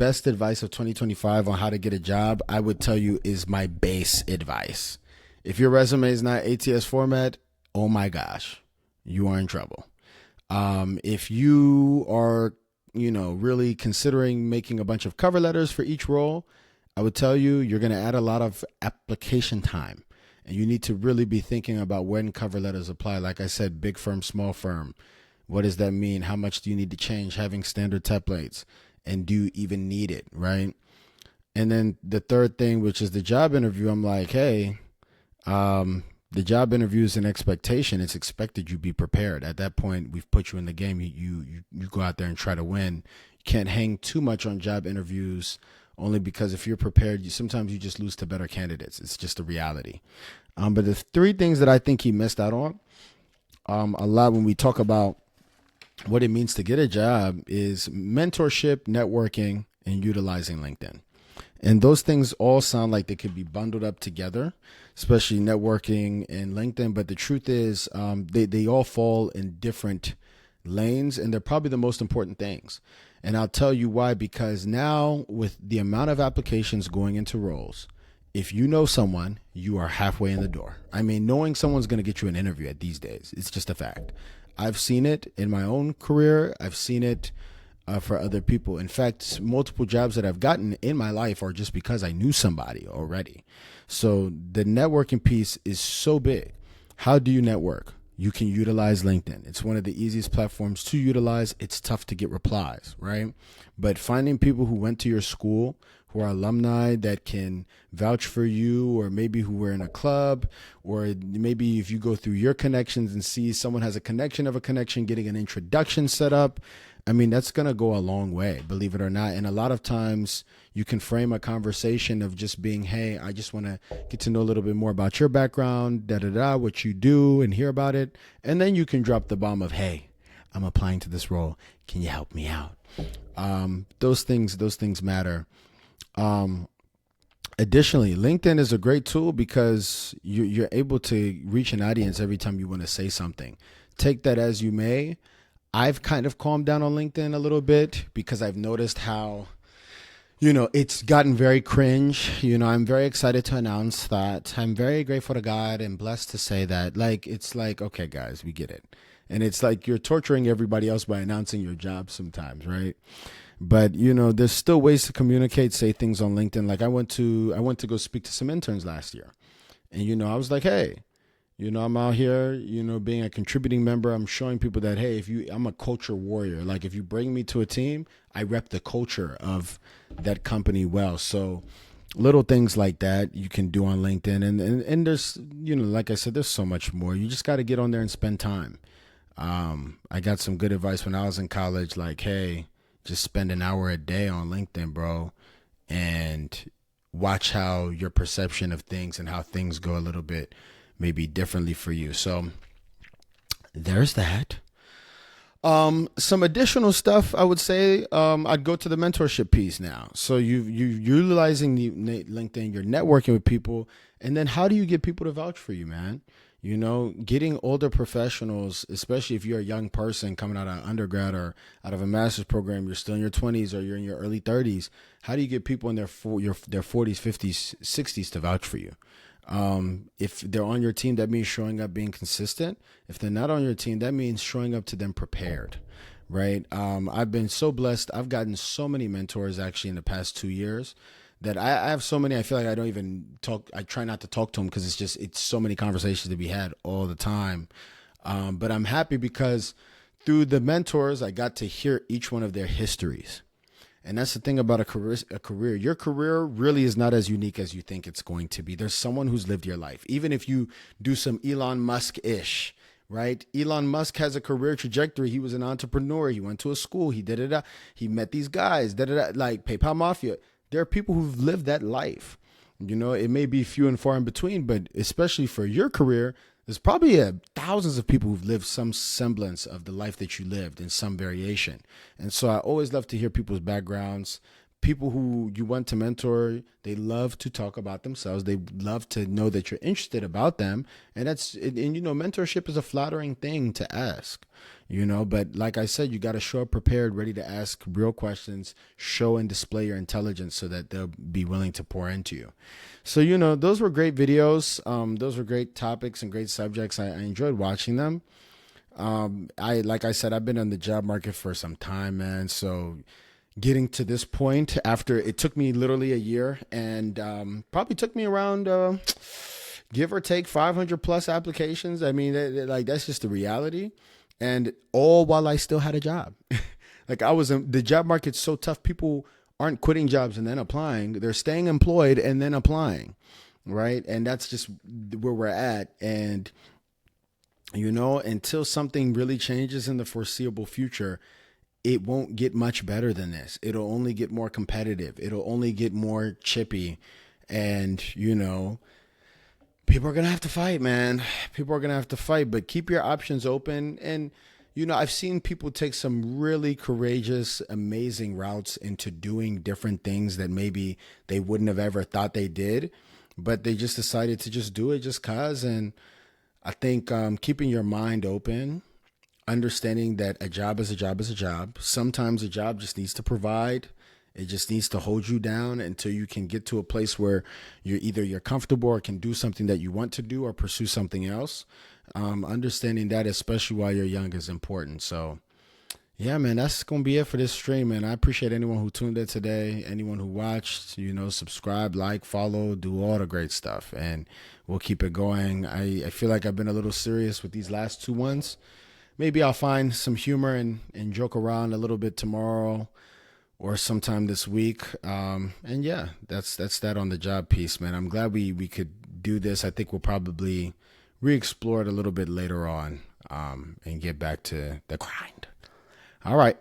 best advice of 2025 on how to get a job, I would tell you is my base advice. If your resume is not ATS format, oh my gosh, you are in trouble. If you are, really considering making a bunch of cover letters for each role, I would tell you you're going to add a lot of application time. And you need to really be thinking about when cover letters apply. Like I said, big firm, small firm. What does that mean? How much do you need to change having standard templates? And do you even need it, right? And then the third thing, which is the job interview, I'm like, hey, the job interview is an expectation. It's expected you be prepared. At that point, we've put you in the game. You go out there and try to win. You can't hang too much on job interviews, only because if you're prepared, sometimes you just lose to better candidates. It's just a reality. But the three things that I think he missed out on a lot when we talk about what it means to get a job is mentorship, networking, and utilizing LinkedIn. And those things all sound like they could be bundled up together, especially networking and LinkedIn. But the truth is, they all fall in different lanes, and they're probably the most important things. And I'll tell you why, because now with the amount of applications going into roles, if you know someone, you are halfway in the door. I mean, knowing someone's going to get you an interview at these days, it's just a fact. I've seen it in my own career. I've seen it for other people. In fact, multiple jobs that I've gotten in my life are just because I knew somebody already. So the networking piece is so big. How do you network? You can utilize LinkedIn. It's one of the easiest platforms to utilize. It's tough to get replies, right? But finding people who went to your school, who are alumni that can vouch for you, or maybe who were in a club, or maybe if you go through your connections and see someone has a connection of a connection, getting an introduction set up. I mean, that's going to go a long way, believe it or not. And a lot of times you can frame a conversation of just being, hey, I just want to get to know a little bit more about your background, what you do, and hear about it. And then you can drop the bomb of, hey, I'm applying to this role. Can you help me out? Those things matter. Additionally, LinkedIn is a great tool because you're able to reach an audience every time you want to say something. Take that as you may. I've kind of calmed down on LinkedIn a little bit because I've noticed how, it's gotten very cringe. I'm very excited to announce that I'm very grateful to God and blessed to say that, it's like, okay, guys, we get it. And it's like you're torturing everybody else by announcing your job sometimes, right? But there's still ways to communicate, say things on LinkedIn. Like I went to go speak to some interns last year, and I was like, hey, I'm out here, being a contributing member. I'm showing people that, hey, I'm a culture warrior. Like if you bring me to a team, I rep the culture of that company well. So little things like that you can do on LinkedIn, and there's, like I said, there's so much more. You just got to get on there and spend time. I got some good advice when I was in college, like, hey, just spend an hour a day on LinkedIn, bro, and watch how your perception of things and how things go a little bit maybe differently for you. So there's that. Some additional stuff I would say, I'd go to the mentorship piece now. So you utilizing the LinkedIn, you're networking with people, and then how do you get people to vouch for you, man? Getting older professionals, especially if you're a young person coming out of undergrad or out of a master's program, you're still in your 20s or you're in your early 30s. How do you get people in their 40s, 50s, 60s to vouch for you? If they're on your team, that means showing up, being consistent. If they're not on your team, that means showing up to them prepared, right? I've been so blessed. I've gotten so many mentors actually in the past 2 years that I have so many. I feel like I don't even talk. I try not to talk to them because it's so many conversations to be had all the time. But I'm happy because through the mentors, I got to hear each one of their histories. And that's the thing about a career. Your career really is not as unique as you think it's going to be. There's someone who's lived your life. Even if you do some Elon Musk-ish, right? Elon Musk has a career trajectory. He was an entrepreneur. He went to a school. He did it. He met these guys, like PayPal Mafia. There are people who've lived that life. It may be few and far in between, but especially for your career, there's probably thousands of people who've lived some semblance of the life that you lived in some variation. And so I always love to hear people's backgrounds, people who you want to mentor, they love to talk about themselves. They love to know that you're interested about them. And mentorship is a flattering thing to ask, but like I said, you got to show up prepared, ready to ask real questions, show and display your intelligence so that they'll be willing to pour into you. So, those were great videos. Those were great topics and great subjects. I enjoyed watching them. Like I said, I've been on the job market for some time, man. So getting to this point after it took me literally a year and probably took me around give or take 500 plus applications. I mean, that's just the reality. And all while I still had a job. Like the job market's so tough. People aren't quitting jobs and then applying. They're staying employed and then applying. Right. And that's just where we're at. And, until something really changes in the foreseeable future, it won't get much better than this. It'll only get more competitive. It'll only get more chippy. And, people are going to have to fight, man. People are going to have to fight, but keep your options open. And, I've seen people take some really courageous, amazing routes into doing different things that maybe they wouldn't have ever thought they did, but they just decided to just do it just cause. And I think keeping your mind open, understanding that a job is a job is a job. Sometimes a job just needs to provide. It just needs to hold you down until you can get to a place where you're comfortable or can do something that you want to do or pursue something else. Understanding that, especially while you're young, is important. So, yeah, man, that's going to be it for this stream, man. I appreciate anyone who tuned in today, anyone who watched, subscribe, like, follow, do all the great stuff. And we'll keep it going. I feel like I've been a little serious with these last two ones. Maybe I'll find some humor and joke around a little bit tomorrow or sometime this week. And yeah, that's that on the job piece, man. I'm glad we could do this. I think we'll probably re-explore it a little bit later on and get back to the grind. All right.